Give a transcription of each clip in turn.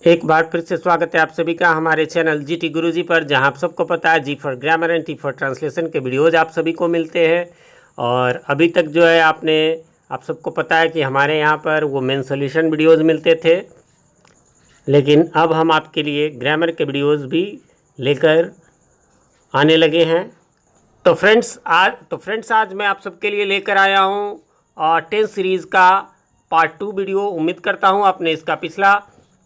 एक बार फिर से स्वागत है आप सभी का हमारे चैनल जीटी गुरुजी पर, जहां आप सबको पता है G for grammar and T for translation के वीडियोज़ आप सभी को मिलते हैं। और अभी तक जो है आप सबको पता है कि हमारे यहां पर वो मेन सोल्यूशन वीडियोज़ मिलते थे, लेकिन अब हम आपके लिए ग्रामर के वीडियोज़ भी लेकर आने लगे हैं। तो फ्रेंड्स आज मैं आप सबके लिए लेकर आया हूँ 10 सीरीज़ का पार्ट 2 वीडियो। उम्मीद करता हूँ आपने इसका पिछला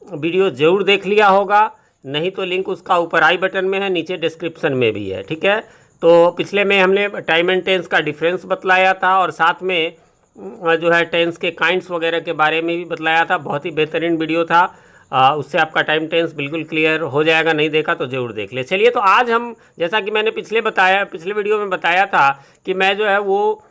वीडियो ज़रूर देख लिया होगा, नहीं तो लिंक उसका ऊपर आई बटन में है, नीचे डिस्क्रिप्शन में भी है। ठीक है, तो पिछले में हमने टाइम एंड टेंस का डिफरेंस बतलाया था और साथ में जो है टेंस के काइंड्स वगैरह के बारे में भी बतलाया था। बहुत ही बेहतरीन वीडियो था, उससे आपका टाइम टेंस बिल्कुल क्लियर हो जाएगा। नहीं देखा तो ज़रूर देख ले। चलिए, तो आज हम, जैसा कि मैंने पिछले वीडियो में बताया था कि मैं जो है वो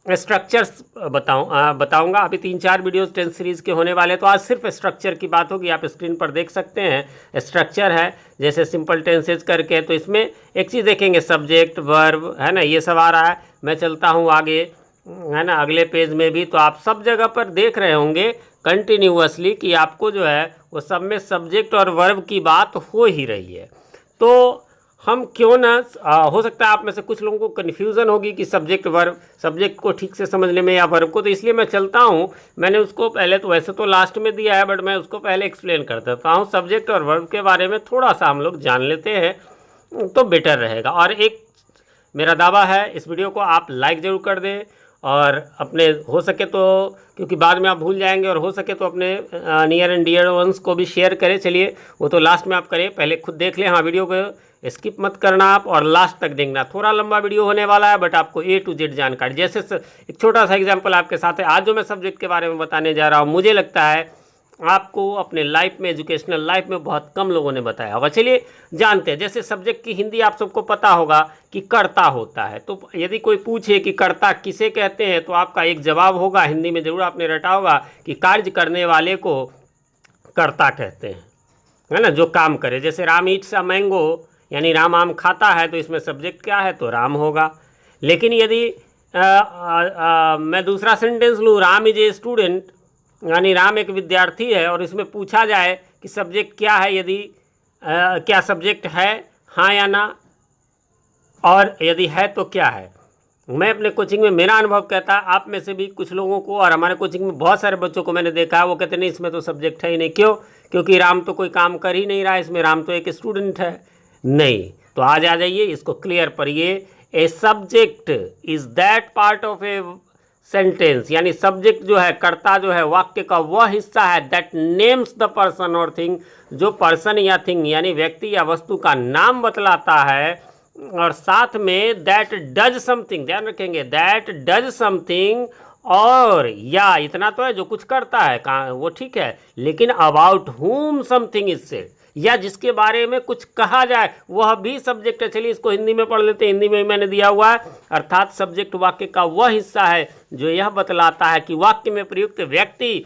स्ट्रक्चर्स बताऊंगा। अभी 3-4 वीडियोस 10 सीरीज़ के होने वाले, तो आज सिर्फ स्ट्रक्चर की बात होगी। आप स्क्रीन पर देख सकते हैं स्ट्रक्चर है, जैसे सिंपल टेंसेज करके। तो इसमें एक चीज़ देखेंगे, सब्जेक्ट वर्ब है ना, ये सब आ रहा है। मैं चलता हूँ आगे, है ना, अगले पेज में भी। तो आप सब जगह पर देख रहे होंगे कंटिन्यूअसली कि आपको जो है वो सब में सब्जेक्ट और वर्ब की बात हो ही रही है। तो हम क्यों ना, हो सकता है आप में से कुछ लोगों को कन्फ्यूज़न होगी कि सब्जेक्ट वर्ब, सब्जेक्ट को ठीक से समझने में या वर्ब को, तो इसलिए मैं चलता हूँ। मैंने उसको पहले, तो वैसे तो लास्ट में दिया है, बट मैं उसको पहले एक्सप्लेन कर देता हूँ। सब्जेक्ट और वर्ब के बारे में थोड़ा सा हम लोग जान लेते हैं तो बेटर रहेगा। और एक मेरा दावा है, इस वीडियो को आप लाइक ज़रूर कर दें और अपने, हो सके तो, क्योंकि बाद में आप भूल जाएंगे, और हो सके तो अपने नियर एंड डियर वंस को भी शेयर करें। चलिए, वो तो लास्ट में आप करें, पहले खुद देख लें। हाँ, वीडियो को स्किप मत करना आप, और लास्ट तक देखना। थोड़ा लंबा वीडियो होने वाला है, बट आपको A to Z जानकारी। जैसे एक छोटा सा एग्जांपल आपके साथ है। आज जो मैं सब्जेक्ट के बारे में बताने जा रहा हूँ, मुझे लगता है आपको अपने लाइफ में, एजुकेशनल लाइफ में बहुत कम लोगों ने बताया होगा। चलिए जानते हैं। जैसे सब्जेक्ट की हिंदी आप सबको पता होगा कि कर्ता होता है। तो यदि कोई पूछे कि कर्ता किसे कहते हैं, तो आपका एक जवाब होगा, हिंदी में ज़रूर आपने रटा होगा, कि कार्य करने वाले को कर्ता कहते हैं, है ना, जो काम करे। जैसे राम ईट्स अ मैंगो, यानी राम आम खाता है, तो इसमें सब्जेक्ट क्या है, तो राम होगा। लेकिन यदि मैं दूसरा सेंटेंस लूँ, राम इज ए स्टूडेंट, यानी राम एक विद्यार्थी है, और इसमें पूछा जाए कि सब्जेक्ट क्या है, यदि क्या सब्जेक्ट है, हाँ या ना, और यदि है तो क्या है। मैं अपने कोचिंग में, मेरा अनुभव कहता है, आप में से भी कुछ लोगों को, और हमारे कोचिंग में बहुत सारे बच्चों को मैंने देखा है, वो कहते नहीं, इसमें तो सब्जेक्ट है ही नहीं। क्यों? क्योंकि राम तो कोई काम कर ही नहीं रहा है इसमें, राम तो एक स्टूडेंट है। नहीं, तो आज आ जाइए, इसको क्लियर पढ़िए। A subject is that part of a sentence, यानी सब्जेक्ट जो है, कर्ता जो है, वाक्य का वह हिस्सा है, दैट नेम्स द पर्सन और थिंग, जो पर्सन या थिंग, यानी व्यक्ति या वस्तु का नाम बतलाता है, और साथ में दैट डज समथिंग, ध्यान रखेंगे, दैट डज समथिंग, और या इतना तो है जो कुछ करता है, कहाँ वो ठीक है, लेकिन अबाउट हुम समथिंग इज सेड, या जिसके बारे में कुछ कहा जाए, वह भी सब्जेक्ट है। चलिए, इसको हिंदी में पढ़ लेते हैं। हिंदी में मैंने दिया हुआ है, अर्थात सब्जेक्ट वाक्य का वह हिस्सा है जो यह बतलाता है कि वाक्य में प्रयुक्त व्यक्ति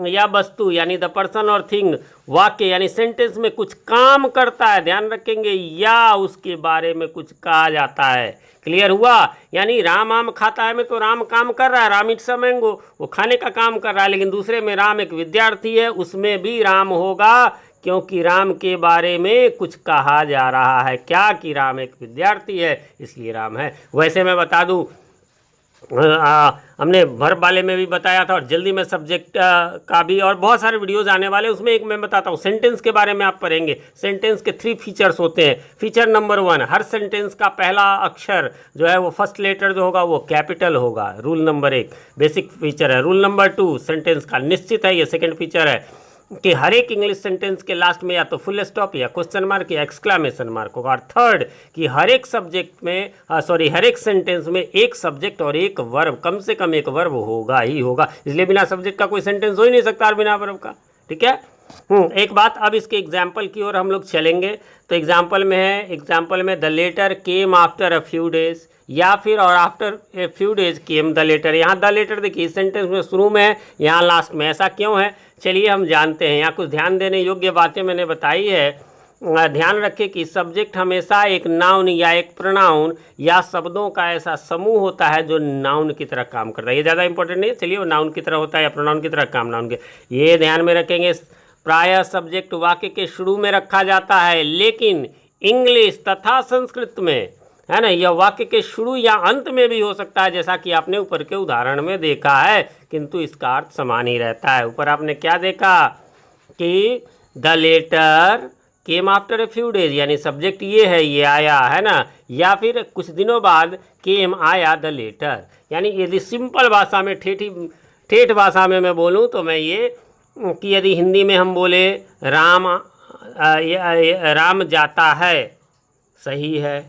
या वस्तु, यानी द पर्सन और थिंग, वाक्य यानी सेंटेंस में कुछ काम करता है, ध्यान रखेंगे, या उसके बारे में कुछ कहा जाता है। क्लियर हुआ? यानी राम आम खाता है में तो राम काम कर रहा है, राम इट्स अ मैंगो, वो खाने का काम कर रहा है। लेकिन दूसरे में राम एक विद्यार्थी है, उसमें भी राम होगा, क्योंकि राम के बारे में कुछ कहा जा रहा है। क्या? कि राम एक विद्यार्थी है, इसलिए राम है। वैसे मैं बता दूं, हमने वर्ब वाले में भी बताया था, और जल्दी में सब्जेक्ट का भी, और बहुत सारे वीडियोस आने वाले, उसमें एक मैं बताता हूँ। सेंटेंस के बारे में आप पढ़ेंगे। सेंटेंस के 3 फीचर्स होते हैं। फीचर नंबर 1, हर सेंटेंस का पहला अक्षर जो है वो फर्स्ट लेटर जो होगा वो कैपिटल होगा। रूल नंबर 1 बेसिक फीचर है। रूल नंबर 2, सेंटेंस का निश्चित है, ये सेकेंड फीचर है, कि हर एक इंग्लिश सेंटेंस के लास्ट में या तो फुल स्टॉप या क्वेश्चन मार्क या एक्सक्लेमेशन मार्क होगा। और थर्ड, कि हर एक सब्जेक्ट में, हर एक सेंटेंस में एक सब्जेक्ट और एक वर्ब, कम से कम एक वर्ब होगा ही होगा। इसलिए बिना सब्जेक्ट का कोई सेंटेंस हो ही नहीं सकता, और बिना वर्ब का। ठीक है। एक बात, अब इसके एग्जाम्पल की ओर हम लोग चलेंगे। तो एग्जाम्पल में है, एग्जाम्पल में the letter came after a few days, या फिर और after a few days came the letter. यहाँ द लेटर देखिए, इस सेंटेंस में शुरू में है, यहाँ लास्ट में। ऐसा क्यों है? चलिए हम जानते हैं। यहाँ कुछ ध्यान देने योग्य बातें मैंने बताई है। ध्यान रखें कि सब्जेक्ट हमेशा एक नाउन या एक प्रोनाउन या शब्दों का ऐसा समूह होता है जो नाउन की तरह काम करता है। ये ज़्यादा इंपॉर्टेंट नहीं है। चलिए, वो नाउन की तरह होता है या प्रोनाउन की तरह काम, नाउन के, ये ध्यान में रखेंगे। प्रायः सब्जेक्ट वाक्य के शुरू में रखा जाता है, लेकिन इंग्लिश तथा संस्कृत में, है ना, यह वाक्य के शुरू या अंत में भी हो सकता है, जैसा कि आपने ऊपर के उदाहरण में देखा है, किंतु इसका अर्थ समान ही रहता है। ऊपर आपने क्या देखा कि the letter came after a few days, यानी सब्जेक्ट ये है, ये आया, है ना, या फिर कुछ दिनों बाद केम आया द लेटर। यानी यदि सिंपल भाषा में, ठेठ भाषा में मैं बोलूँ तो मैं ये कि यदि हिंदी में हम बोले राम जाता है, सही है,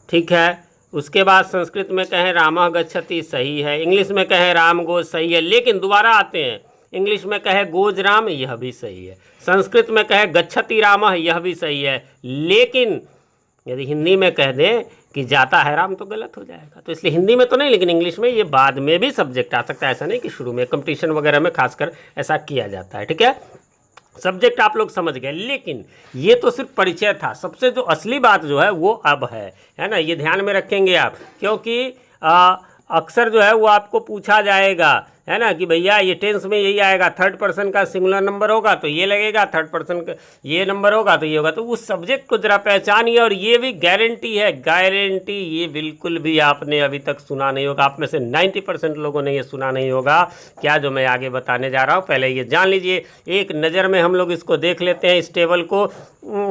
ठीक है। उसके बाद संस्कृत में कहें रामः गच्छति, सही है। इंग्लिश में कहें राम गोज, सही है। लेकिन दोबारा आते हैं, इंग्लिश में कहे गोज राम, यह भी सही है। संस्कृत में कहे गच्छति रामः, यह भी सही है। लेकिन यदि हिंदी में कह दें कि जाता है राम तो गलत हो जाएगा। तो इसलिए हिंदी में तो नहीं, लेकिन इंग्लिश में ये बाद में भी सब्जेक्ट आ सकता है। ऐसा नहीं कि शुरू में, कंपटीशन वगैरह में खासकर ऐसा किया जाता है, ठीक है। सब्जेक्ट आप लोग समझ गए, लेकिन ये तो सिर्फ परिचय था। सबसे जो असली बात जो है वो अब है ना, ये ध्यान में रखेंगे आप, क्योंकि अक्सर जो है वो आपको पूछा जाएगा, है ना, कि भैया ये टेंस में यही आएगा, थर्ड पर्सन का सिंगुलर नंबर होगा तो ये लगेगा, थर्ड पर्सन का ये नंबर होगा तो ये होगा। तो उस सब्जेक्ट को जरा पहचानिए। और ये भी गारंटी है, गारंटी, ये बिल्कुल भी आपने अभी तक सुना नहीं होगा। आप में से 90% लोगों ने ये सुना नहीं होगा क्या जो मैं आगे बताने जा रहा हूँ। पहले ये जान लीजिए, एक नज़र में हम लोग इसको देख लेते हैं, इस टेबल को।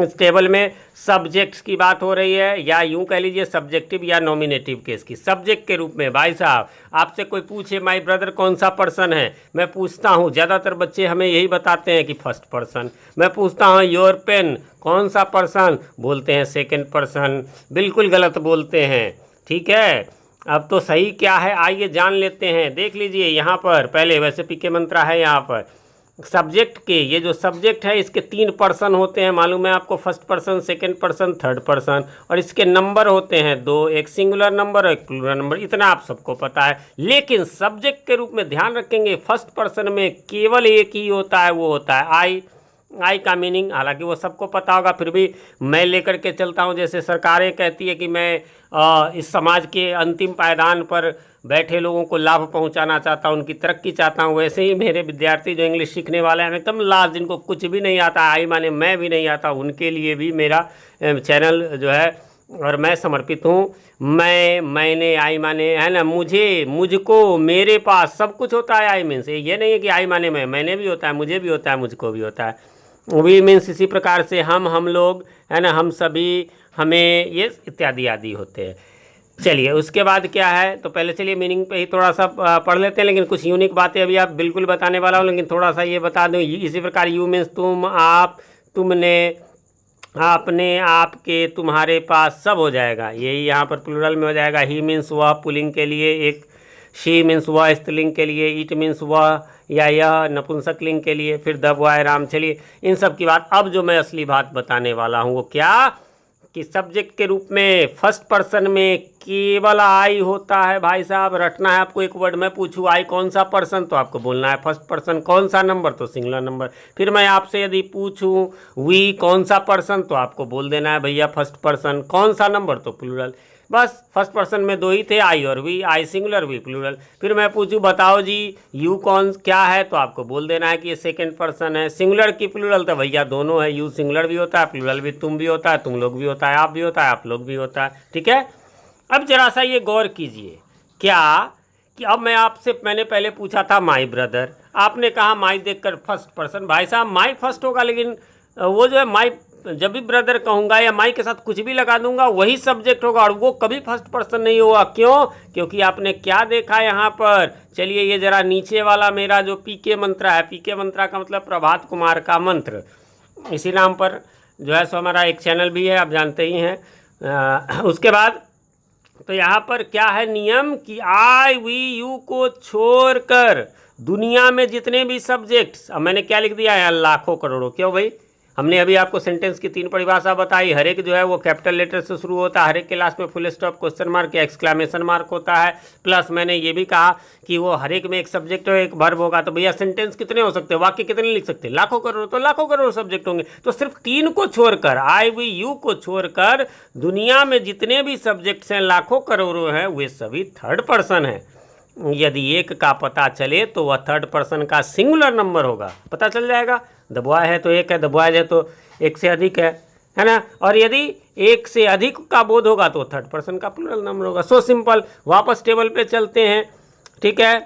इस टेबल में सब्जेक्ट्स की बात हो रही है, या यूँ कह लीजिए सब्जेक्टिव या नॉमिनेटिव केस की। सब्जेक्ट के रूप में भाई साहब आपसे कोई पूछे माय ब्रदर कौन सा पर्सन है, मैं पूछता हूँ, ज़्यादातर बच्चे हमें यही बताते हैं कि फर्स्ट पर्सन। मैं पूछता हूँ योर पेन, कौन सा पर्सन, बोलते हैं सेकंड पर्सन। बिल्कुल गलत बोलते हैं, ठीक है। अब तो सही क्या है आइए जान लेते हैं। देख लीजिए यहाँ पर, पहले वैसे पीके मंत्रा है यहाँ पर सब्जेक्ट के, ये जो सब्जेक्ट है इसके 3 पर्सन होते हैं, मालूम है आपको, first person, second person, third person. और इसके नंबर होते हैं 2, एक सिंगुलर नंबर और एक प्लूरल नंबर, इतना आप सबको पता है। लेकिन सब्जेक्ट के रूप में ध्यान रखेंगे, फर्स्ट पर्सन में केवल एक ही होता है, वो होता है आई। आई का मीनिंग हालांकि वो सबको पता होगा, फिर भी मैं लेकर के चलता हूँ। जैसे सरकारें कहती है कि मैं इस समाज के अंतिम पायदान पर बैठे लोगों को लाभ पहुंचाना चाहता हूं, उनकी तरक्की चाहता हूं, वैसे ही मेरे विद्यार्थी जो इंग्लिश सीखने वाले हैं एकदम लास्ट, जिनको कुछ भी नहीं आता, आई माने मैं भी नहीं आता, उनके लिए भी मेरा चैनल जो है और मैं समर्पित हूँ। मैंने, आई माने, है ना, मुझे, मुझको, मेरे पास, सब कुछ होता है आई मीन्स। ये नहीं है कि आई माने मैंने भी होता है, मुझे भी होता है, मुझको भी होता है। वी मीन्स इसी प्रकार से हम लोग, है ना, हम सभी, हमें, ये इत्यादि आदि होते हैं। चलिए उसके बाद क्या है, तो पहले चलिए मीनिंग पे ही थोड़ा सा पढ़ लेते हैं, लेकिन कुछ यूनिक बातें अभी आप बिल्कुल बताने वाला हूँ, लेकिन थोड़ा सा ये बता दूँ। इसी प्रकार यू मीन्स तुम, आप, तुमने, आपने, आपके, तुम्हारे पास, सब हो जाएगा। यही यहाँ पर प्लूरल में हो जाएगा। ही मीन्स वह पुल्लिंग के लिए, एक शी मीन्स वह स्त्रीलिंग के लिए, इट मीन्स वह या यह नपुंसकलिंग के लिए, फिर द बॉय राम। चलिए इन सब की बात, अब जो मैं असली बात बताने वाला हूँ वो क्या, कि सब्जेक्ट के रूप में फर्स्ट पर्सन में केवल आई होता है। भाई साहब रटना है आपको। एक वर्ड में पूछूँ आई कौन सा पर्सन, तो आपको बोलना है फर्स्ट पर्सन। कौन सा नंबर, तो सिंगुलर नंबर। फिर मैं आपसे यदि पूछूँ वी कौन सा पर्सन, तो आपको बोल देना है भैया फर्स्ट पर्सन। कौन सा नंबर, तो प्लूरल। बस फर्स्ट पर्सन में 2 ही थे, आई और we, I singular, we plural. फिर मैं पूछूं बताओ जी यू कौन क्या है, तो आपको बोल देना है कि ये सेकंड पर्सन है। सिंगुलर की प्लूरल, तो भैया दोनों है, यू सिंगुलर भी होता है, प्लूरल भी तुम भी होता है, तुम लोग भी होता है, आप भी होता है, आप लोग भी होता है, ठीक है। अब जरा सा ये गौर कीजिए क्या, कि अब मैंने पहले पूछा था माई ब्रदर, आपने कहा माई देखकर फर्स्ट पर्सन। भाई साहब माई फर्स्ट होगा, लेकिन वो जो है माई, जब भी ब्रदर कहूँगा या माई के साथ कुछ भी लगा दूंगा वही सब्जेक्ट होगा, और वो कभी फर्स्ट पर्सन नहीं होगा। क्यों? क्योंकि आपने क्या देखा यहाँ पर। चलिए ये जरा नीचे वाला मेरा जो पीके मंत्रा है, पीके मंत्रा का मतलब प्रभात कुमार का मंत्र, इसी नाम पर जो है सो हमारा एक चैनल भी है, आप जानते ही हैं। उसके बाद तो यहाँ पर क्या है नियम, कि आई वी यू को छोड़कर दुनिया में जितने भी सब्जेक्ट्स, अब मैंने क्या लिख दिया है, लाखों करोड़ों। क्यों भाई, हमने अभी आपको सेंटेंस की 3 परिभाषा बताई। हर एक जो है वो कैपिटल लेटर से शुरू होता है, हर एक के लास्ट में फुल स्टॉप, क्वेश्चन मार्क या एक्सक्लेमेशन मार्क होता है। प्लस मैंने ये भी कहा कि वो हर एक में एक सब्जेक्ट हो, एक वर्ब होगा। तो भैया सेंटेंस कितने हो सकते हैं, वाक्य कितने लिख सकते हैं, लाखों करोड़। तो लाखों करोड़ सब्जेक्ट होंगे। तो सिर्फ 3 को छोड़कर, आई वी यू को छोड़कर दुनिया में जितने भी सब्जेक्ट्स हैं, लाखों करोड़ों हैं, वे सभी थर्ड पर्सन हैं। यदि एक का पता चले तो वह थर्ड पर्सन का सिंगुलर नंबर होगा, पता चल जाएगा। द बॉय है तो एक है, द बॉयज है तो एक से अधिक है ना। और यदि एक से अधिक का बोध होगा तो थर्ड पर्सन का प्लूरल नंबर होगा। So simple. वापस टेबल पे चलते हैं, ठीक है।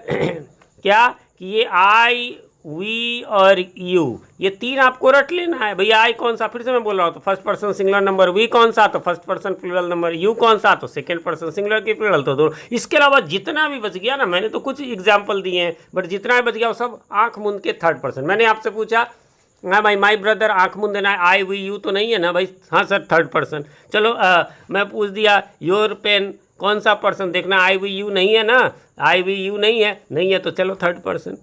क्या कि ये आई, वी और यू, ये तीन आपको रट लेना है। भैया आई कौन सा, फिर से मैं बोल रहा हूँ, तो first person singular number. We कौन सा, तो first person plural number. You कौन सा, तो सेकंड पर्सन सिंगुलर की प्लूरल। तो दो। इसके अलावा जितना भी बच गया ना, मैंने तो कुछ एग्जाम्पल दिए हैं, बट जितना भी बच गया वो सब आंख मूंद के थर्ड पर्सन। मैंने आपसे पूछा, हाँ भाई माई ब्रदर, आंख मूंद देना है, आई वी यू तो नहीं है ना भाई, हाँ सर थर्ड पर्सन। चलो मैं पूछ दिया योर पेन, कौन सा पर्सन, देखना आई वी यू नहीं है ना, आई वी यू नहीं है तो चलो थर्ड पर्सन,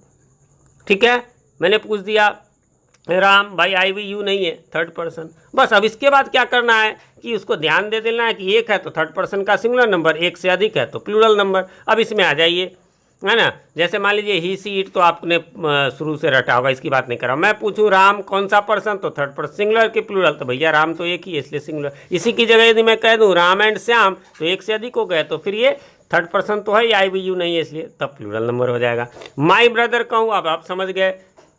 ठीक है। मैंने पूछ दिया राम, भाई आई वी यू नहीं है, थर्ड पर्सन। बस अब इसके बाद क्या करना है कि उसको ध्यान दे देना है कि एक है तो थर्ड पर्सन का सिंगुलर नंबर, एक से अधिक है तो प्लूरल नंबर। अब इसमें आ जाइए, है ना। जैसे मान लीजिए ही सी इट तो आपने शुरू से रटा होगा, इसकी बात नहीं कर रहा। मैं पूछूं राम कौन सा पर्सन, तो थर्ड पर्सन सिंगुलर की प्लूरल, तो भैया राम तो एक ही है इसलिए सिंगुलर। इसी की जगह यदि मैं कह दूं राम एंड श्याम तो एक से अधिक हो गए, तो फिर ये थर्ड पर्सन तो है, आई वी यू नहीं है इसलिए तब प्लूरल नंबर हो जाएगा। माई ब्रदर कहूँ, अब आप समझ गए,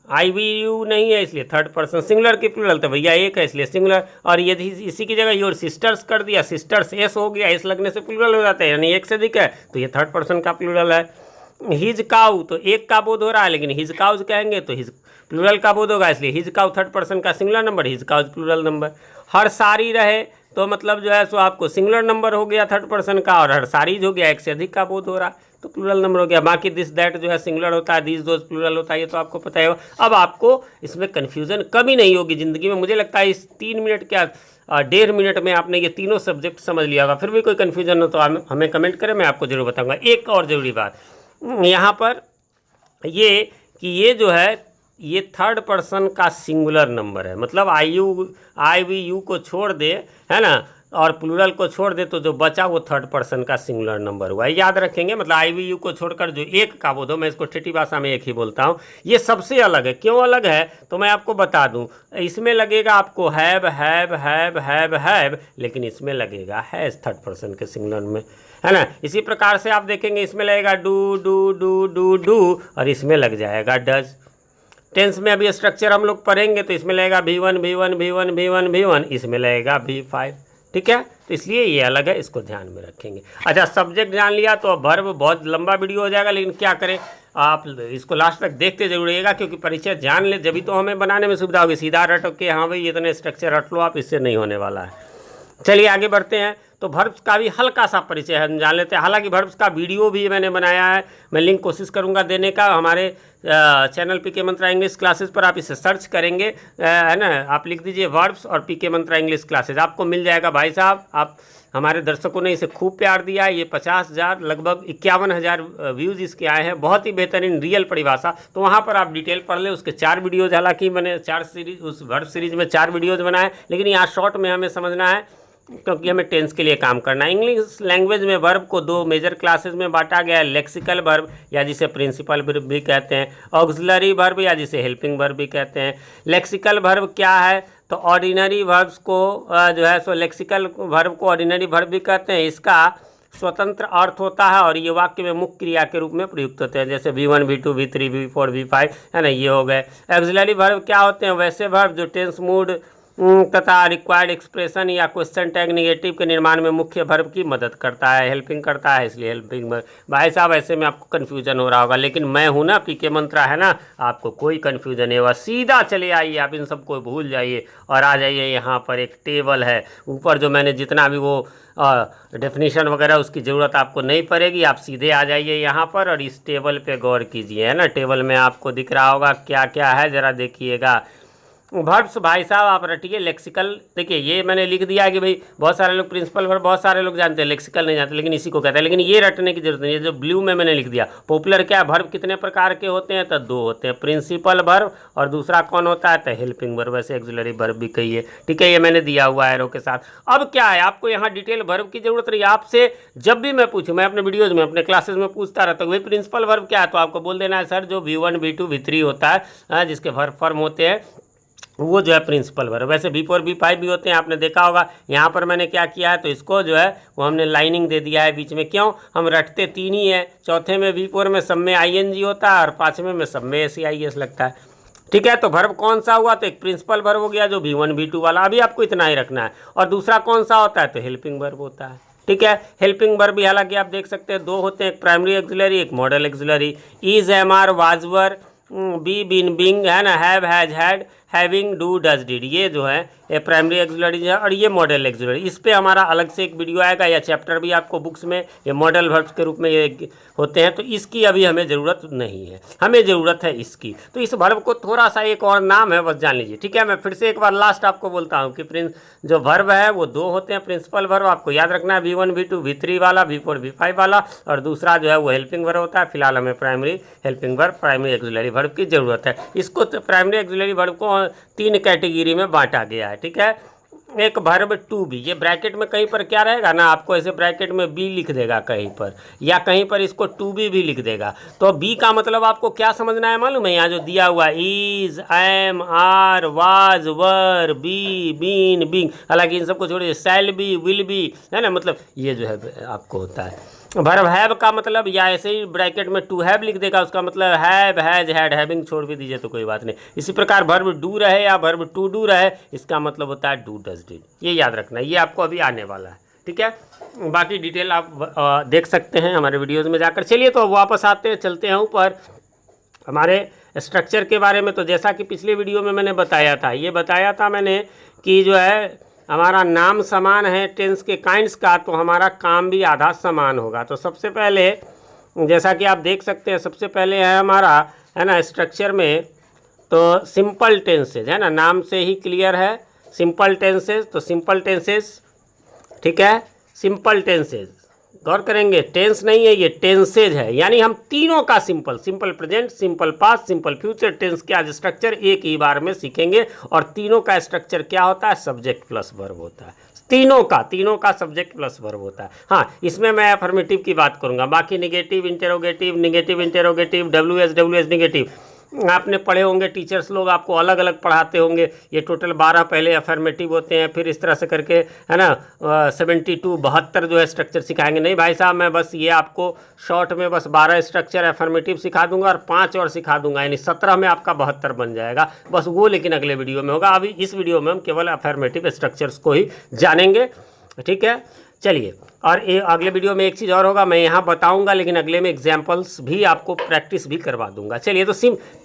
आई वी यू नहीं है इसलिए थर्ड पर्सन सिंगुलर की प्लूरल, तो भैया एक है इसलिए सिंगुलर। और यदि इसी की जगह योर सिस्टर्स कर दिया, सिस्टर्स एस हो गया, एस लगने से प्लूरल हो जाता है, यानी एक से अधिक है तो ये थर्ड पर्सन का प्लूरल है। हिज काउ, तो एक का बोध हो रहा है, लेकिन हिज काउज कहेंगे तो हिज प्लूरल का बोध होगा, इसलिए हिज काउ थर्ड पर्सन का singular number, his cows plural number. हर सारी रहे तो मतलब जो है सो आपको सिंगुलर नंबर हो गया थर्ड पर्सन का, और हर सारीज हो गया, एक से अधिक का बोध हो रहा तो प्लूरल नंबर हो गया। बाकी दिस दैट जो है सिंगुलर होता है, दिस दोज प्लूरल होता है, ये तो आपको पता है। अब आपको इसमें कन्फ्यूज़न कभी नहीं होगी ज़िंदगी में। मुझे लगता है इस 3 मिनट क्या 1.5 मिनट में आपने ये तीनों सब्जेक्ट समझ लिया होगा। फिर भी कोई कन्फ्यूजन हो तो हमें कमेंट करें, मैं आपको ज़रूर बताऊँगा। एक और ज़रूरी बात यहाँ पर ये कि ये जो है ये थर्ड पर्सन का सिंगुलर नंबर है, मतलब आई वी यू को छोड़ दे, है ना, और प्लूरल को छोड़ दे तो जो बचा वो थर्ड पर्सन का सिंगुलर नंबर हुआ। याद रखेंगे, मतलब आई वी यू को छोड़कर जो एक का बोध हो, मैं इसको ठेठी भाषा में एक ही बोलता हूँ, ये सबसे अलग है। क्यों अलग है तो मैं आपको बता दूँ। इसमें लगेगा आपको हैव, लेकिन इसमें लगेगा हैज़ थर्ड पर्सन के सिंगुलर में, है ना। इसी प्रकार से आप देखेंगे इसमें लगेगा डू और इसमें लग जाएगा डज। टेंस में अभी स्ट्रक्चर हम लोग पढ़ेंगे तो इसमें लगेगा V1, इसमें लगेगा V5, ठीक है। तो इसलिए ये अलग है, इसको ध्यान में रखेंगे। अच्छा, सब्जेक्ट जान लिया तो अब वर्ब बहुत लंबा वीडियो हो जाएगा, लेकिन क्या करें, आप इसको लास्ट तक देखते जरूर रहिएगा, क्योंकि परिचय जान ले जब तो हमें बनाने में सुविधा होगी। सीधा रट के हाँ भाई इतने स्ट्रक्चर रट लो आप, इससे नहीं होने वाला है। चलिए आगे बढ़ते हैं। तो वर्ब्स का भी हल्का सा परिचय हम जान लेते हैं। हालांकि वर्ब्स का वीडियो भी मैंने बनाया है, मैं लिंक कोशिश करूंगा देने का। हमारे चैनल पीके मंत्रा इंग्लिश क्लासेस पर आप इसे सर्च करेंगे, है ना, आप लिख दीजिए वर्ब्स और पीके मंत्रा इंग्लिश क्लासेस, आपको मिल जाएगा। भाई साहब, आप हमारे दर्शकों ने इसे खूब प्यार दिया है। ये 50,000 लगभग 51,000 व्यूज़ इसके आए हैं। बहुत ही बेहतरीन रियल परिभाषा, तो वहाँ पर आप डिटेल पढ़ लें। उसके 4 वीडियोज़, हालांकि मैंने 4 सीरीज, उस वर्ब सीरीज़ में 4 वीडियोज़ बनाए, लेकिन यहाँ शॉर्ट में हमें समझना है क्योंकि हमें टेंस के लिए काम करना है। इंग्लिश लैंग्वेज में वर्ब को 2 मेजर क्लासेस में बांटा गया है। लेक्सिकल वर्ब या जिसे प्रिंसिपल वर्ब भी कहते हैं, ऑक्सिलरी वर्ब या जिसे हेल्पिंग वर्ब भी कहते हैं। लेक्सिकल वर्ब क्या है, तो ऑर्डिनरी वर्ब्स को जो है सो लेक्सिकल वर्ब को ऑर्डिनरी वर्ब भी कहते हैं। इसका स्वतंत्र अर्थ होता है और ये वाक्य में मुख्य क्रिया के रूप में प्रयुक्त होते हैं, जैसे V1, V2, V3, V4, V5, है ना, ये हो गए। ऑक्सिलरी वर्ब क्या होते हैं, वैसे वर्ब जो टेंस, मूड तथा रिक्वायर्ड एक्सप्रेशन या क्वेश्चन टैग नेगेटिव के निर्माण में मुख्य वर्ब की मदद करता है, हेल्पिंग करता है, इसलिए हेल्पिंग वर्ब। भाई साहब ऐसे में आपको कन्फ्यूजन हो रहा होगा, लेकिन मैं हूं ना, पीके मंत्रा है ना, आपको कोई कन्फ्यूजन नहीं होगा। सीधा चले आइए, आप इन सबको भूल जाइए और आ जाइए। यहाँ पर एक टेबल है ऊपर, जो मैंने जितना भी वो डेफिनेशन वगैरह उसकी ज़रूरत आपको नहीं पड़ेगी। आप सीधे आ जाइए यहाँ पर और इस टेबल पे गौर कीजिए, है ना। टेबल में आपको दिख रहा होगा क्या क्या है, ज़रा देखिएगा। वर्ब्स भाई साहब आप रटिए। लेक्सिकल, देखिए ये मैंने लिख दिया है कि भाई बहुत सारे लोग प्रिंसिपल वर्ब बहुत सारे लोग जानते हैं, लेक्सिकल नहीं जानते, लेकिन इसी को कहते हैं। लेकिन ये रटने की जरूरत नहीं है, जो ब्लू में मैंने लिख दिया। पॉपुलर क्या है, वर्ब कितने प्रकार के होते हैं, तो 2 होते हैं, प्रिंसिपल वर्ब और दूसरा कौन होता है, तो हेल्पिंग वर्ब, वैसे ऑक्सिलरी वर्ब भी कहिए, ठीक है। ये मैंने दिया हुआ है एरो के साथ। अब क्या है, आपको यहाँ डिटेल वर्ब की जरूरत नहीं। आपसे जब भी मैं पूछूँ, मैं अपने वीडियोज़ में अपने क्लासेस में पूछता रहता हूँ भाई प्रिंसिपल वर्ब क्या है, तो आपको बोल देना है सर जो V1, V2, V3 होता है, जिसके वर्ब फॉर्म होते हैं वो जो है प्रिंसिपल वर्ब। वैसे V4 V5 भी होते हैं, आपने देखा होगा। यहाँ पर मैंने क्या किया है, तो इसको जो है वो हमने लाइनिंग दे दिया है बीच में। क्यों, हम रटते तीन ही है, चौथे में V4 में सब में ING होता है और पाँचवें में सब में SEIS लगता है। ठीक है, तो वर्ब कौन सा हुआ, तो एक प्रिंसिपल वर्ब हो गया जो V1 V2 वाला, अभी आपको इतना ही रखना है। और दूसरा कौन सा होता है, तो हेल्पिंग वर्ब होता है। ठीक है, हेल्पिंग वर्ब भी हालांकि आप देख सकते हैं दो होते हैं, एक प्राइमरी एक्सिलरी एक modal auxiliary. Is, am are, was were, be, been, being, है ना, have, has, had, having, do, does, did, ये जो है ये प्राइमरी एक्सिलरी है और ये मॉडल एक्सिलरी। इस पे हमारा अलग से एक वीडियो आएगा या चैप्टर भी आपको बुक्स में, ये मॉडल वर्ब्स के रूप में ये होते हैं। तो इसकी अभी हमें ज़रूरत नहीं है, हमें ज़रूरत है इसकी। तो इस वर्ब को थोड़ा सा एक और नाम है, बस जान लीजिए। ठीक है, मैं फिर से एक बार लास्ट आपको बोलता हूँ कि जो वर्ब है वो दो होते हैं प्रिंसिपल वर्ब, आपको याद रखना है, V1 V2 V3 वाला, V4 V5 वाला, और दूसरा जो है वो हेल्पिंग वर्ब होता है। फिलहाल हमें primary helping verb, primary axillary verb की ज़रूरत है। इसको प्राइमरी एक्सिलरी वर्ब को तीन कैटेगरी में बांटा गया है। ठीक है, एक वर्ब टू बी, ये ब्रैकेट में कहीं पर क्या रहेगा ना, आपको ऐसे ब्रैकेट में बी लिख देगा कहीं पर, या कहीं पर इसको टू बी भी लिख देगा। तो बी का मतलब आपको क्या समझना है मालूम है, यहाँ जो दिया हुआ is, am, are, was, were, be, been, being, हालांकि इन सबको छोड़िए, शैल बी, विल बी, है ना, मतलब ये जो है आपको होता है। वर्ब हैव का मतलब, या ऐसे ही ब्रैकेट में टू हैव लिख देगा, उसका मतलब हैव, हैज, हैड, हैविंग छोड़ भी दीजिए तो कोई बात नहीं। इसी प्रकार वर्ब डू रहे या वर्ब टू डू रहे, इसका मतलब होता है डू, डज, डिड। ये याद रखना, ये आपको अभी आने वाला है। ठीक है, बाकी डिटेल आप देख सकते हैं हमारे वीडियोज़ में जाकर। चलिए तो अब वापस आते हैं, चलते हैं ऊपर हमारे स्ट्रक्चर के बारे में। तो जैसा कि पिछले वीडियो में मैंने बताया था, ये बताया था मैंने कि जो है हमारा नाम समान है टेंस के काइंड्स का, तो हमारा काम भी आधा समान होगा। तो सबसे पहले जैसा कि आप देख सकते हैं, सबसे पहले है हमारा, है ना, स्ट्रक्चर में तो सिंपल टेंसेज, है ना, नाम से ही क्लियर है, सिंपल टेंसेज। तो सिंपल टेंसेज, ठीक है, सिंपल टेंसेज, गौर करेंगे, टेंस नहीं है ये, टेंसेज है, यानी हम तीनों का simple, simple present, simple past, simple future tense के आज स्ट्रक्चर एक ही बार में सीखेंगे। और तीनों का स्ट्रक्चर क्या होता है, सब्जेक्ट प्लस वर्ब होता है। तीनों का सब्जेक्ट प्लस वर्ब होता है। हाँ, इसमें मैं अफर्मेटिव की बात करूंगा, बाकी निगेटिव, इंटेरोगेटिव, WS निगेटिव आपने पढ़े होंगे, टीचर्स लोग आपको अलग अलग पढ़ाते होंगे। ये टोटल 12 पहले अफर्मेटिव होते हैं, फिर इस तरह से करके, है ना, 72 जो है स्ट्रक्चर सिखाएंगे। नहीं भाई साहब, मैं बस ये आपको शॉर्ट में बस 12 स्ट्रक्चर अफर्मेटिव सिखा दूंगा और 5 और सिखा दूंगा, यानी 17 में आपका 72 बन जाएगा बस वो, लेकिन अगले वीडियो में होगा। अभी इस वीडियो में हम केवल अफर्मेटिव स्ट्रक्चर्स को ही जानेंगे। ठीक है, चलिए, और अगले वीडियो में एक चीज़ और होगा, मैं यहाँ बताऊंगा, लेकिन अगले में एग्जाम्पल्स भी आपको प्रैक्टिस भी करवा दूंगा। चलिए, तो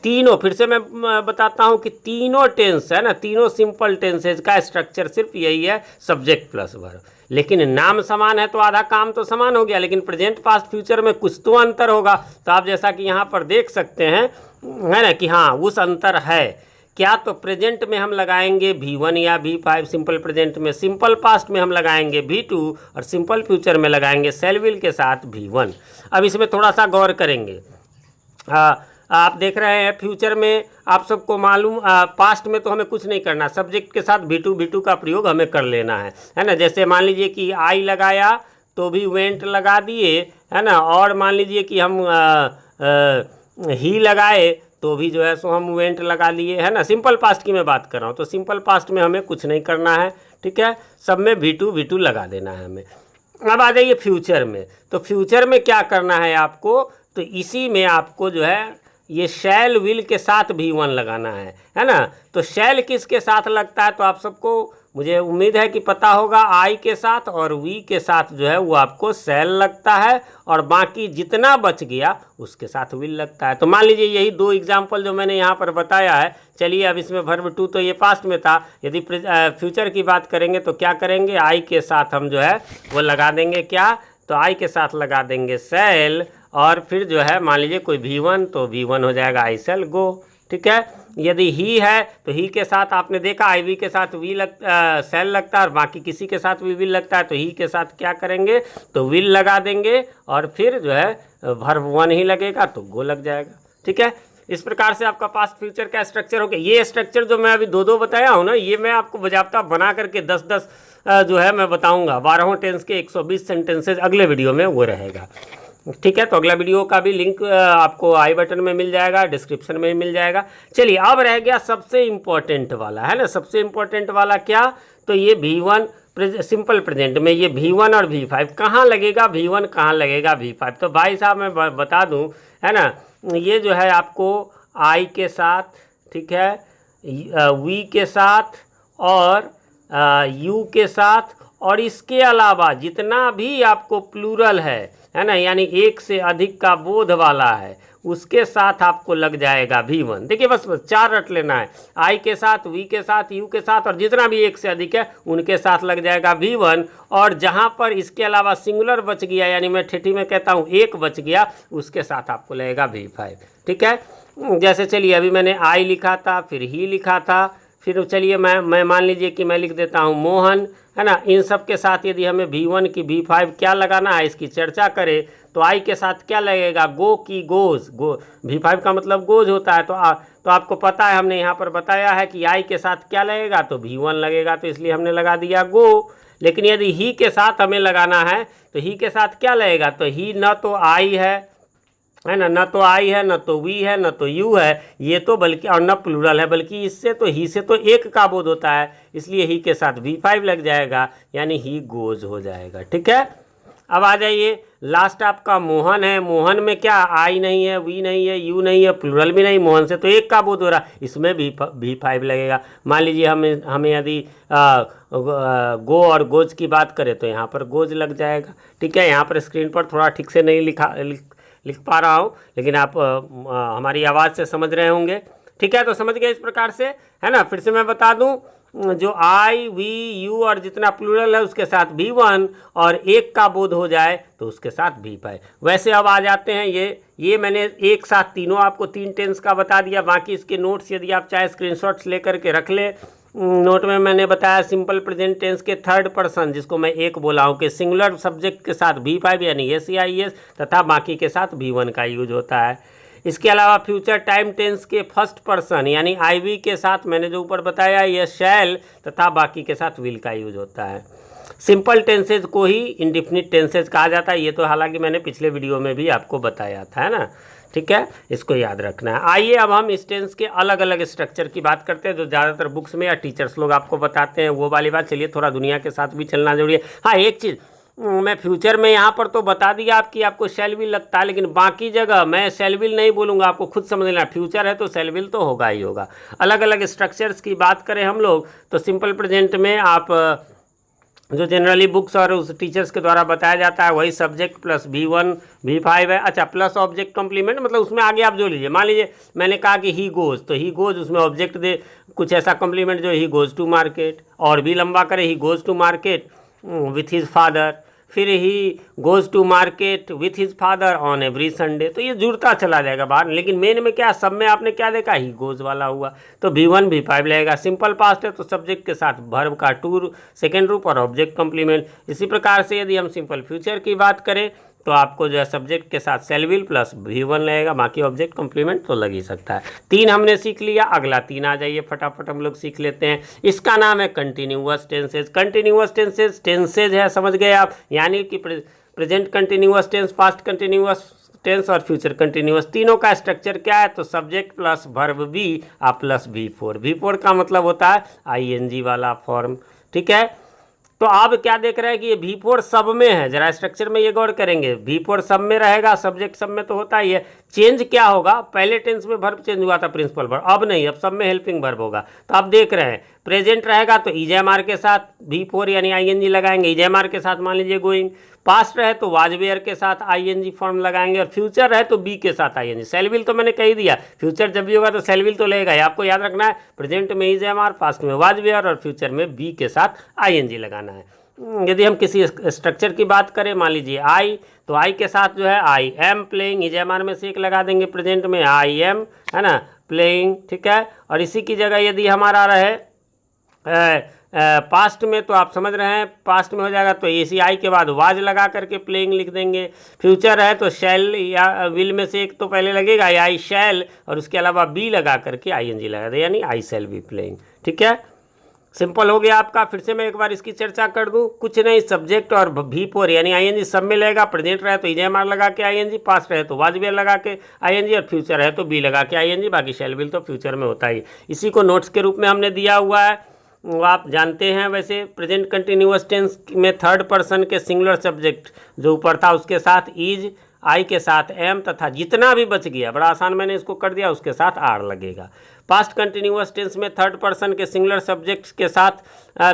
तीनों फिर से मैं बताता हूँ कि तीनों टेंस है ना, तीनों सिंपल टेंसेज का स्ट्रक्चर सिर्फ यही है, सब्जेक्ट प्लस वर्ब। लेकिन नाम समान है तो आधा काम तो समान हो गया, लेकिन प्रेजेंट पास्ट फ्यूचर में कुछ तो अंतर होगा। तो आप जैसा कि यहाँ पर देख सकते हैं, है ना, कि हाँ उस अंतर है क्या, तो प्रेजेंट में हम लगाएंगे V1 या V5 सिंपल प्रेजेंट में, सिंपल पास्ट में हम लगाएंगे V2 और सिंपल फ्यूचर में लगाएंगे शैल विल के साथ V1। अब इसमें थोड़ा सा गौर करेंगे। आप देख रहे हैं फ्यूचर में आप सबको मालूम, पास्ट में तो हमें कुछ नहीं करना, सब्जेक्ट के साथ V2 का प्रयोग हमें कर लेना है ना। जैसे मान लीजिए कि आई लगाया तो भी वेंट लगा दिए, है ना, और मान लीजिए कि हम ही लगाए तो भी जो है सो हम वेंट लगा लिए, है ना। सिंपल पास्ट की मैं बात कर रहा हूँ, तो सिंपल पास्ट में हमें कुछ नहीं करना है। ठीक है, सब में V2 लगा देना है हमें। अब आ जाइए फ्यूचर में, तो फ्यूचर में क्या करना है आपको, तो इसी में आपको जो है ये शैल विल के साथ V1 लगाना है ना। तो शैल किसके साथ लगता है, तो आप सबको मुझे उम्मीद है कि पता होगा, आई के साथ और वी के साथ जो है वो आपको शैल लगता है, और बाकी जितना बच गया उसके साथ विल लगता है। तो मान लीजिए यही दो एग्जाम्पल जो मैंने यहाँ पर बताया है। चलिए, अब इसमें वर्ब टू तो ये पास्ट में था, यदि फ्यूचर की बात करेंगे तो क्या करेंगे, आई के साथ हम जो है वो लगा देंगे क्या, तो आई के साथ लगा देंगे शैल, और फिर जो है मान लीजिए कोई V1 तो V1 हो जाएगा आई शैल गो। ठीक है, यदि ही है तो ही के साथ आपने देखा आई वी के साथ शैल लगता है, और बाकी किसी के साथ भी विल लगता है, तो ही के साथ क्या करेंगे, तो विल लगा देंगे, और फिर जो है वर्ब 1 ही लगेगा तो गो लग जाएगा। ठीक है, इस प्रकार से आपका पास्ट फ्यूचर का स्ट्रक्चर हो गया। ये स्ट्रक्चर जो मैं अभी दो बताया हूँ ना, ये मैं आपको बजाबता बना करके 10 जो है मैं बताऊँगा, 12 टेंस के 120 सेंटेंसेज अगले वीडियो में वो रहेगा। ठीक है, तो अगला वीडियो का भी लिंक आपको आई बटन में मिल जाएगा, डिस्क्रिप्शन में मिल जाएगा। चलिए अब रह गया सबसे इम्पोर्टेंट वाला, है ना, सबसे इम्पोर्टेंट वाला क्या, तो ये V1 सिंपल प्रेजेंट में ये V1 और V5 कहाँ लगेगा, V1 कहाँ लगेगा V5। तो भाई साहब मैं बता दूं, है ना, ये जो है आपको I के साथ, ठीक है, V के साथ और U के साथ, और इसके अलावा जितना भी आपको प्लूरल है ना, यानी एक से अधिक का बोध वाला है, उसके साथ आपको लग जाएगा V1। देखिए बस 4 रट लेना है, I के साथ, V के साथ, U के साथ, और जितना भी एक से अधिक है उनके साथ लग जाएगा V1। और जहाँ पर इसके अलावा सिंगुलर बच गया, यानी मैं ठेठी में कहता हूँ एक बच गया, उसके साथ आपको लगेगा V5। ठीक है, जैसे चलिए अभी मैंने I लिखा था, फिर ही लिखा था, फिर चलिए मैं मान लीजिए कि मैं लिख देता हूँ मोहन, है ना। इन सब के साथ यदि हमें V1 की V5 क्या लगाना है, इसकी चर्चा करें, तो आई के साथ क्या लगेगा, गो की गोज, गो V5 का मतलब गोज होता है। तो आपको पता है, हमने यहाँ पर बताया है कि आई के साथ क्या लगेगा, तो V1 लगेगा, तो इसलिए हमने लगा दिया गो। लेकिन यदि ही के साथ हमें लगाना है, तो ही के साथ क्या लगेगा, तो ही न तो आई है ना, न तो आई है, न तो वी है, न तो यू है, ये तो बल्कि, और न प्लूरल है, बल्कि इससे तो ही से तो एक का बोध होता है, इसलिए ही के साथ V5 लग जाएगा, यानी ही गोज हो जाएगा। ठीक है, अब आ जाइए लास्ट आपका मोहन है। मोहन में क्या, आई नहीं है, वी नहीं है, यू नहीं है, प्लूरल भी नहीं, मोहन से तो एक का बोध हो रहा, इसमें भी V5 लगेगा। मान लीजिए हमें यदि गो और गोज की बात करें, तो यहाँ पर गोज लग जाएगा। ठीक है, यहाँ पर स्क्रीन पर थोड़ा ठीक से नहीं लिख पा रहा हूँ, लेकिन आप हमारी आवाज़ से समझ रहे होंगे। ठीक है, तो समझ गए इस प्रकार से, है ना। फिर से मैं बता दूँ, जो आई, वी, यू और जितना प्लूरल है उसके साथ V1, और एक का बोध हो जाए तो उसके साथ V5। वैसे अब आ जाते हैं, ये मैंने एक साथ तीनों आपको 3 टेंस का बता दिया। बाकी इसके नोट्स यदि आप चाहे स्क्रीनशॉट्स लेकर के रख ले, नोट में मैंने बताया सिंपल प्रेजेंट टेंस के थर्ड पर्सन, जिसको मैं एक बोला हूँ, कि सिंगुलर सब्जेक्ट के साथ V5 यानी SEIS तथा बाकी के साथ V1 का यूज होता है। इसके अलावा फ्यूचर टाइम टेंस के फर्स्ट पर्सन यानी IV के साथ मैंने जो ऊपर बताया, यह शैल तथा बाकी के साथ विल का यूज होता है। सिंपल टेंसेज को ही इंडिफिनिट टेंसेज कहा जाता है, ये तो हालांकि मैंने पिछले वीडियो में भी आपको बताया था, है ना। ठीक है, इसको याद रखना है। आइए अब हम इस टेंस के अलग अलग स्ट्रक्चर की बात करते हैं, जो ज़्यादातर बुक्स में या टीचर्स लोग आपको बताते हैं, वो वाली बात। चलिए थोड़ा दुनिया के साथ भी चलना जरूरी है। हाँ, एक चीज़ मैं फ्यूचर में यहाँ पर तो बता दिया आपको शैल विल लगता है, लेकिन बाकी जगह मैं शैल विल नहीं बोलूँगा, आपको खुद समझ लेना। फ्यूचर है तो शैल विल तो होगा ही होगा। अलग अलग स्ट्रक्चर्स की बात करें हम लोग, तो सिंपल प्रेजेंट में आप जो जनरली बुक्स और उस टीचर्स के द्वारा बताया जाता है, वही सब्जेक्ट प्लस V1 V5 है। अच्छा, प्लस ऑब्जेक्ट कॉम्प्लीमेंट, मतलब उसमें आगे आप जो लीजिए, मान लीजिए मैंने कहा कि ही गोज, तो ही गोज उसमें ऑब्जेक्ट दे कुछ ऐसा कॉम्प्लीमेंट जो ही गोज टू मार्केट, और भी लंबा करे, he goes to market with his father, फिर he goes to market with his father on every Sunday. तो ये जुड़ता चला जाएगा बाहर, लेकिन मेन में क्या, सब में आपने क्या देखा, ही गोज वाला हुआ, तो V1 V5 लगेगा। सिंपल पास्ट है तो सब्जेक्ट के साथ वर्ब का टू सेकेंड रूप और ऑब्जेक्ट कॉम्प्लीमेंट। इसी प्रकार से यदि हम सिंपल फ्यूचर की बात करें, तो आपको जो है सब्जेक्ट के साथ शैल विल प्लस V1 लगेगा, बाकी ऑब्जेक्ट कॉम्प्लीमेंट तो लग ही सकता है। 3 हमने सीख लिया, अगला 3 आ जाइए, फटाफट हम लोग सीख लेते हैं। इसका नाम है कंटिन्यूअस टेंसेज। कंटिन्यूअस टेंसेज है, समझ गए आप, यानी कि present continuous tense, past continuous tense और फ्यूचर कंटिन्यूअस। तीनों का स्ट्रक्चर क्या है, तो subject plus verb be plus V4। V4 का मतलब होता है ING वाला फॉर्म। ठीक है, तो आप क्या देख रहे हैं कि ये V4 सब में है, जरा स्ट्रक्चर में ये गौर करेंगे। V4 सब में रहेगा, सब्जेक्ट सब में तो होता ही है। चेंज क्या होगा, पहले टेंस में वर्ब चेंज हुआ था प्रिंसिपल वर्ब, अब नहीं, अब सब में हेल्पिंग वर्ब होगा। तो आप देख रहे हैं प्रेजेंट रहेगा तो EJMR के साथ V4 यानी ING लगाएंगे, EJMR के साथ मान लीजिए गोइंग। पास्ट रहे तो वाज वेयर के साथ ING फॉर्म लगाएंगे, और फ्यूचर रहे तो बी के साथ ING। शैल विल तो मैंने कह दिया, फ्यूचर जब भी होगा तो शैल विल तो लेगा ही, आपको याद रखना है। प्रेजेंट में EJMR, पास्ट में वाज वेयर, और फ्यूचर में बी के साथ ING लगाना है। यदि हम किसी स्ट्रक्चर की बात करें, मान लीजिए आई, तो आई के साथ जो है आई एम प्लेइंग, EJMR में से एक लगा देंगे, प्रेजेंट में आई एम, है ना, प्लेइंग। ठीक है, और इसी की जगह यदि हमारा रहे पास्ट में, तो आप समझ रहे हैं पास्ट में हो जाएगा, तो ACI के बाद वाज लगा करके प्लेइंग लिख देंगे। फ्यूचर है तो शैल या विल में से एक तो पहले लगेगा, या आई शैल, और उसके अलावा बी लगा करके ING लगा दे, यानी आई शैल बी प्लेइंग। ठीक है, सिंपल हो गया आपका। फिर से मैं एक बार इसकी चर्चा कर दूं, कुछ नहीं, सब्जेक्ट और V4 यानी आईएनजी सब में लगेगा। प्रेजेंट रहे तो EJMR लगा के आईएनजी, पास्ट रहे तो वाज वेयर लगा के आईएनजी, और फ्यूचर है तो बी लगा के आईएनजी। बाकी शैल विल तो फ्यूचर में होता ही। इसी को नोट्स के रूप में हमने दिया हुआ है, वो आप जानते हैं। वैसे प्रेजेंट कंटिन्यूअस टेंस में थर्ड पर्सन के सिंगुलर सब्जेक्ट जो ऊपर था उसके साथ इज, आई के साथ एम, तथा जितना भी बच गया, बड़ा आसान मैंने इसको कर दिया, उसके साथ आर लगेगा। पास्ट कंटिन्यूअस टेंस में थर्ड पर्सन के सिंगुलर सब्जेक्ट्स के साथ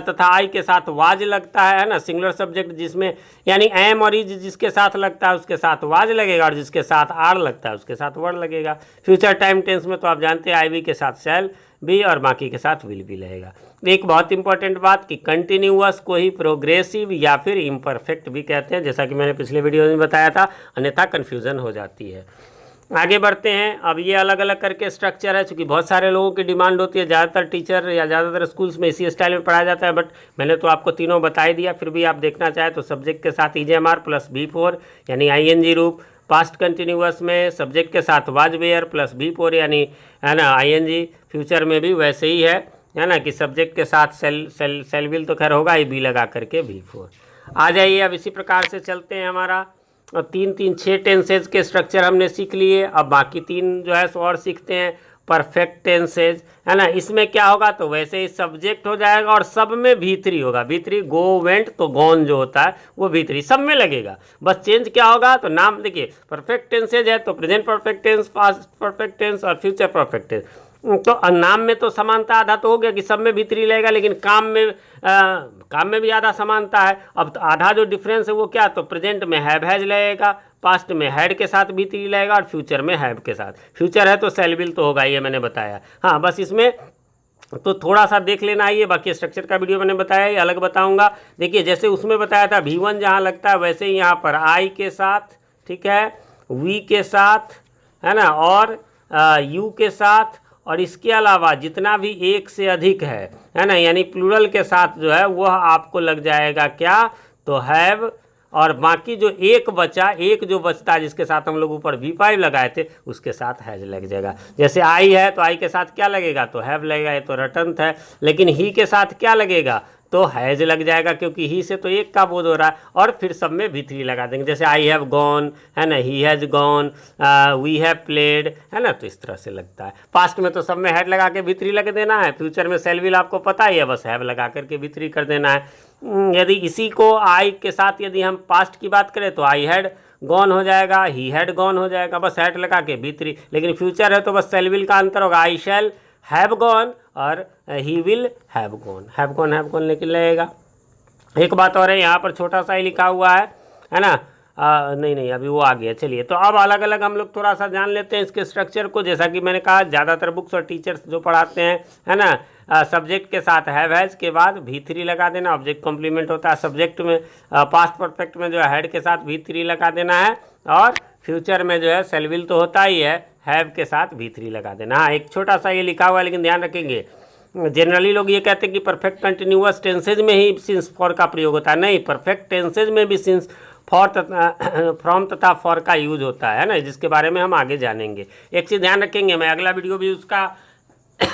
तथा आई के साथ वाज लगता है ना, सिंगुलर सब्जेक्ट जिसमें यानी एम और इज जिसके साथ लगता है उसके साथ वाज लगेगा, और जिसके साथ आर लगता है उसके साथ वर्ड लगेगा। फ्यूचर टाइम टेंस में तो आप जानते हैं IV के साथ शैल बी और बाकी के साथ विल भी लगेगा। एक बहुत इंपॉर्टेंट बात कि कंटिन्यूअस को ही प्रोग्रेसिव या फिर इम्परफेक्ट भी कहते हैं, जैसा कि मैंने पिछले वीडियो में बताया था, अन्यथा कन्फ्यूज़न हो जाती है। आगे बढ़ते हैं। अब ये अलग अलग करके स्ट्रक्चर है, चूँकि बहुत सारे लोगों की डिमांड होती है, ज़्यादातर टीचर या ज़्यादातर स्कूल्स में इसी स्टाइल में पढ़ाया जाता है, बट मैंने तो आपको तीनों बता ही दिया। फिर भी आप देखना चाहें तो सब्जेक्ट के साथ EJMR प्लस V4 यानी ING रूप, पास्ट कंटिन्यूअस में सब्जेक्ट के साथ वाज वेयर प्लस V4 यानी है ना ING, फ्यूचर में भी वैसे ही है ना, कि सब्जेक्ट के साथ सेल विल तो खैर होगा ही, बी लगा करके V4। आ जाइए, अब इसी प्रकार से चलते हैं। हमारा और 6 टेंसेज के स्ट्रक्चर हमने सीख लिए। अब बाकी 3 जो है सो और सीखते हैं। परफेक्ट टेंसेज है ना, इसमें क्या होगा तो वैसे ही सब्जेक्ट हो जाएगा और सब में V3 होगा। V3 गो वेंट, तो गॉन जो होता है वो V3 सब में लगेगा। बस चेंज क्या होगा तो नाम देखिए, परफेक्ट टेंसेज है तो present perfect tense, past perfect tense और फ्यूचर परफेक्ट टेंस। तो नाम में तो समानता आधा तो हो गया कि सब में V3 लगेगा, लेकिन काम में भी आधा समानता है। अब आधा जो डिफरेंस है वो क्या, तो प्रेजेंट में हैव हैज लगेगा, पास्ट में हैड के साथ V3 लगेगा, और फ्यूचर में हैव के साथ। फ्यूचर है तो शैल विल तो होगा, ये मैंने बताया। हाँ, बस इसमें तो थोड़ा सा देख लेना है, ये बाकी स्ट्रक्चर का वीडियो मैंने बताया, ये अलग बताऊंगा। देखिए, जैसे उसमें बताया था V1 जहाँ लगता है, वैसे ही यहाँ पर I के साथ, ठीक है, V के साथ, है ना, और U के साथ, और इसके अलावा जितना भी एक से अधिक है ना, यानी प्लूरल के साथ जो है वह आपको लग जाएगा क्या, तो हैव, और बाकी जो एक जो बचता है जिसके साथ हम लोग ऊपर V5 लगाए थे उसके साथ हैज लग जाएगा। जैसे आई है तो आई के साथ क्या लगेगा, तो हैव लगेगा, ये तो रटंत है। लेकिन ही के साथ क्या लगेगा, तो हैज लग जाएगा, क्योंकि ही से तो एक का बोध हो रहा है। और फिर सब में V3 लगा देंगे, जैसे आई हैव गॉन है ना, he has gone, we have played है ना, तो इस तरह से लगता है। पास्ट में तो सब में हैड लगा के V3 लगा देना है, फ्यूचर में शैल विल आपको पता ही है, बस हैव लगा करके V3 कर देना है। यदि इसी को आई के साथ यदि हम पास्ट की बात करें तो आई हैड गॉन हो जाएगा, ही हैड गॉन हो जाएगा, बस हैड लगा के V3। लेकिन फ्यूचर है तो बस शैल विल का अंतर होगा, आई शैल हैव गॉन और ही विल हैव गॉन लेकिन लगेगा। एक बात और है, यहाँ पर छोटा सा ही लिखा हुआ है ना, नहीं अभी वो आ गया। चलिए, तो अब अलग अलग हम लोग थोड़ा सा जान लेते हैं इसके स्ट्रक्चर को। जैसा कि मैंने कहा, ज़्यादातर बुक्स और टीचर्स जो पढ़ाते हैं है ना, सब्जेक्ट के साथ हैव हैज के बाद V3 लगा देना, ऑब्जेक्ट कॉम्प्लीमेंट होता है। सब्जेक्ट में पास्ट परफेक्ट में जो है हैड के साथ V3 लगा देना है, और फ्यूचर में जो है शैल विल तो होता ही है, हैव के साथ V3 लगा देना। हाँ, एक छोटा सा ये लिखा हुआ है, लेकिन ध्यान रखेंगे, जनरली लोग ये कहते हैं कि परफेक्ट कंटिन्यूअस टेंसेज में ही सिंस फॉर का प्रयोग होता है। नहीं, परफेक्ट टेंसेज में भी सिंस फॉर फ्रॉम तथा फॉर का यूज होता है ना, जिसके बारे में हम आगे जानेंगे। एक चीज़ ध्यान रखेंगे, मैं अगला वीडियो भी उसका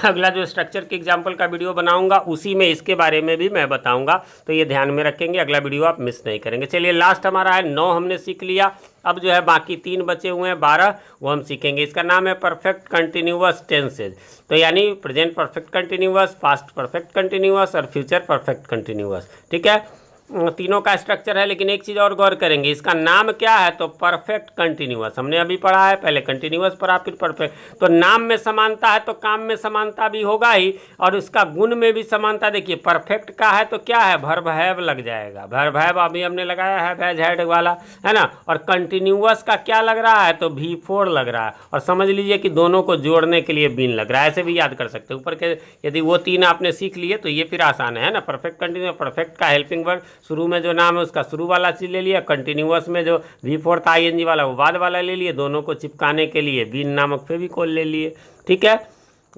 अगला जो स्ट्रक्चर के एग्जाम्पल का वीडियो बनाऊंगा उसी में इसके बारे में भी मैं बताऊंगा, तो ये ध्यान में रखेंगे, अगला वीडियो आप मिस नहीं करेंगे। चलिए, लास्ट हमारा है 9 हमने सीख लिया। अब जो है बाकी 3 बचे हुए हैं 12, वो हम सीखेंगे। इसका नाम है परफेक्ट कंटिन्यूअस टेंसेज, तो यानी present perfect continuous, past perfect continuous और फ्यूचर परफेक्ट कंटिन्यूअस। ठीक है, तीनों का स्ट्रक्चर है। लेकिन एक चीज़ और गौर करेंगे, इसका नाम क्या है, तो परफेक्ट कंटिन्यूअस। हमने अभी पढ़ा है, पहले कंटिन्यूअस पढ़ा फिर परफेक्ट। तो नाम में समानता है तो काम में समानता भी होगा ही, और इसका गुण में भी समानता। देखिए, परफेक्ट का है तो क्या है, वर्ब हैव लग जाएगा, वर्ब हैव अभी हमने लगाया है, हैज हैड वाला है ना। और कंटिन्यूअस का क्या लग रहा है, तो V4 लग रहा है। और समझ लीजिए कि दोनों को जोड़ने के लिए बीन लग रहा है, ऐसे भी याद कर सकते हैं। ऊपर के यदि वो 3 आपने सीख लिए तो ये फिर आसान है ना। परफेक्ट कंटिन्यूअस, परफेक्ट का हेल्पिंग वर्ब शुरू में जो नाम है उसका शुरू वाला चीज ले लिया, कंटिन्यूअस में जो V4 था ING वाला वो बाद वाला ले लिए, दोनों को चिपकाने के लिए बीन नामक फेविकोल ले लिए। ठीक है,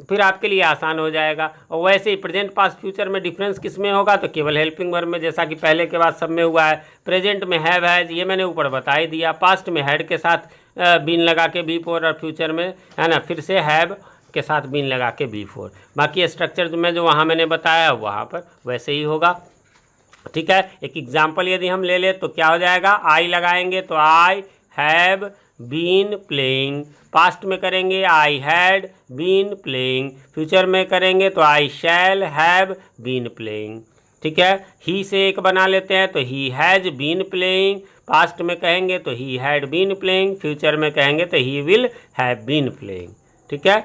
फिर आपके लिए आसान हो जाएगा। और वैसे ही प्रेजेंट पास्ट फ्यूचर में डिफरेंस किस में होगा, तो केवल हेल्पिंग वर्ब में, जैसा कि पहले के बाद सब में हुआ है। प्रेजेंट में हैव हैज, ये मैंने ऊपर बता ही दिया। पास्ट में हैड के साथ बीन लगा के V4, और फ्यूचर में है ना फिर से हैव के साथ बीन लगा के B4। बाकी स्ट्रक्चर जो वहाँ मैंने बताया वहाँ पर वैसे ही होगा। ठीक है, एक एग्जाम्पल यदि हम ले लें तो क्या हो जाएगा, आई लगाएंगे तो I have been playing, past में करेंगे I had been playing, future में करेंगे तो I shall have been playing. ठीक है, ही से एक बना लेते हैं तो he has been playing, past में कहेंगे तो he had been playing, future में कहेंगे तो he will have been playing. ठीक है,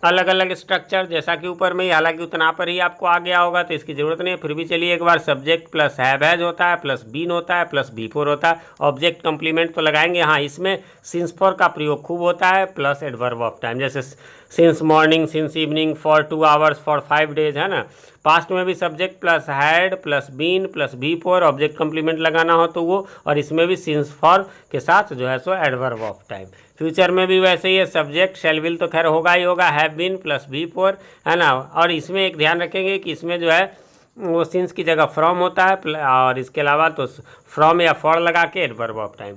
अलग अलग स्ट्रक्चर जैसा कि ऊपर में ही, हालांकि उतना पर ही आपको आ गया होगा तो इसकी ज़रूरत नहीं है, फिर भी चलिए एक बार सब्जेक्ट प्लस हैव हैज होता है प्लस बीन होता है प्लस B4 होता है, ऑब्जेक्ट कंप्लीमेंट तो लगाएंगे। हाँ, इसमें सिंस फॉर का प्रयोग खूब होता है प्लस एडवर्ब ऑफ टाइम, जैसे since morning, since evening, for 2 hours, for 5 days, है ना। पास्ट में भी subject plus had plus been plus B4 object complement लगाना हो तो वो, और इसमें भी सिंस फॉर के साथ जो है सो एडवर्ब ऑफ टाइम। फ्यूचर में भी वैसे ही है, सब्जेक्ट शैल विल तो खैर होगा ही होगा, हैव बीन प्लस B4, है ना। और इसमें एक ध्यान रखेंगे कि इसमें जो है वो सिंस की जगह फ्रॉम होता है, और इसके अलावा तो फ्रॉम या फॉर लगा के एडवर्ब ऑफ टाइम।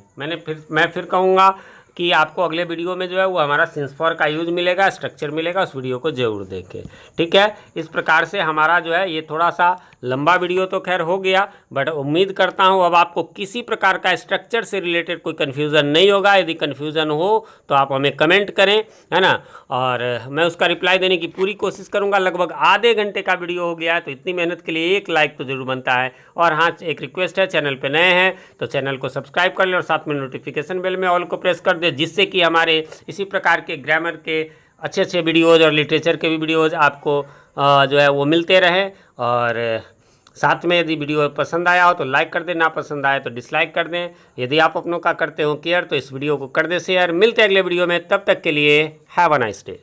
मैं फिर कहूँगा कि आपको अगले वीडियो में जो है वो हमारा सिंस फॉर का यूज़ मिलेगा, स्ट्रक्चर मिलेगा, उस वीडियो को ज़रूर देखें। ठीक है, इस प्रकार से हमारा जो है ये थोड़ा सा लंबा वीडियो तो खैर हो गया, बट उम्मीद करता हूँ अब आपको किसी प्रकार का स्ट्रक्चर से रिलेटेड कोई कन्फ्यूज़न नहीं होगा। यदि कन्फ्यूज़न हो तो आप हमें कमेंट करें, है ना, और मैं उसका रिप्लाई देने की पूरी कोशिश करूँगा। लगभग आधे घंटे का वीडियो हो गया है तो इतनी मेहनत के लिए एक लाइक तो ज़रूर बनता है। और हाँ, एक रिक्वेस्ट है, चैनल पर नए हैं तो चैनल को सब्सक्राइब कर लें और साथ में नोटिफिकेशन बेल में ऑल को प्रेस कर दें, जिससे कि हमारे इसी प्रकार के ग्रामर के अच्छे अच्छे वीडियोज़ और लिटरेचर के भी वीडियोज़ आपको जो है वो मिलते रहें। और साथ में यदि वीडियो पसंद आया हो तो लाइक कर दें, ना पसंद आए तो डिसलाइक कर दें। यदि आप अपनों का करते हो केयर तो इस वीडियो को कर दें शेयर। मिलते हैं अगले वीडियो में, तब तक के लिए हैव अ नाइस डे।